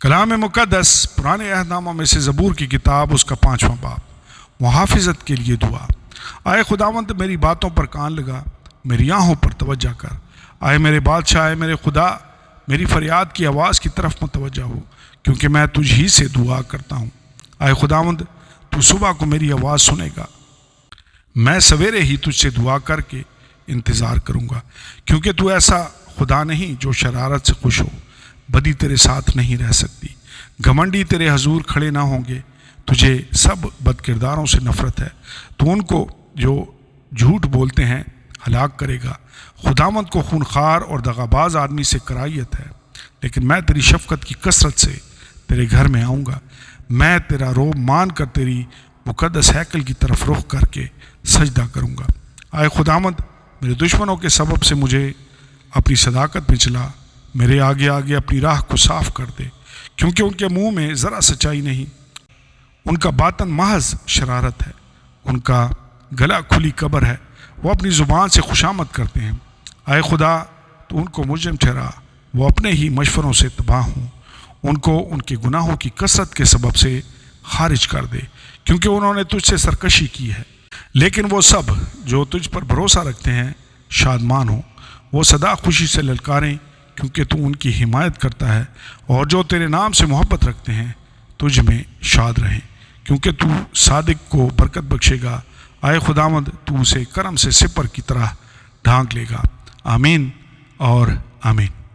کلام مقدس پرانے عہد نامہ میں سے زبور کی کتاب اس کا 5واں باب، محافظت کے لیے دعا۔ آئے خداوند میری باتوں پر کان لگا، میری آنکھوں پر توجہ کر۔ آئے میرے بادشاہ، آئے میرے خدا، میری فریاد کی آواز کی طرف متوجہ ہو، کیونکہ میں تجھ ہی سے دعا کرتا ہوں۔ آئے خداوند، تو صبح کو میری آواز سنے گا، میں سویرے ہی تجھ سے دعا کر کے انتظار کروں گا، کیونکہ تو ایسا خدا نہیں جو شرارت سے خوش ہو، بدی تیرے ساتھ نہیں رہ سکتی۔ گھمنڈی تیرے حضور کھڑے نہ ہوں گے، تجھے سب بد کرداروں سے نفرت ہے، تو ان کو جو جھوٹ بولتے ہیں ہلاک کرے گا۔ خداوند کو خونخوار اور دغاباز آدمی سے کراہیت ہے، لیکن میں تیری شفقت کی کثرت سے تیرے گھر میں آؤں گا۔ میں تیرا روب مان کر تیری مقدس ہیکل کی طرف رخ کر کے سجدہ کروں گا۔ آئے خداوند، میرے دشمنوں کے سبب سے مجھے اپنی صداقت میں چلا، میرے آگے آگے اپنی راہ کو صاف کر دے، کیونکہ ان کے منہ میں ذرا سچائی نہیں، ان کا باطن محض شرارت ہے، ان کا گلا کھلی قبر ہے، وہ اپنی زبان سے خوشامد کرتے ہیں۔ آئے خدا، تو ان کو مجرم ٹھہرا، وہ اپنے ہی مشوروں سے تباہ ہوں، ان کو ان کے گناہوں کی کثرت کے سبب سے خارج کر دے، کیونکہ انہوں نے تجھ سے سرکشی کی ہے۔ لیکن وہ سب جو تجھ پر بھروسہ رکھتے ہیں شادمان ہوں، وہ سدا خوشی سے للکاریں، کیونکہ تو ان کی حمایت کرتا ہے، اور جو تیرے نام سے محبت رکھتے ہیں تجھ میں شاد رہیں، کیونکہ تو صادق کو برکت بخشے گا۔ آئے خداوند، تو اسے کرم سے سپر کی طرح ڈھانک لے گا۔ آمین اور آمین۔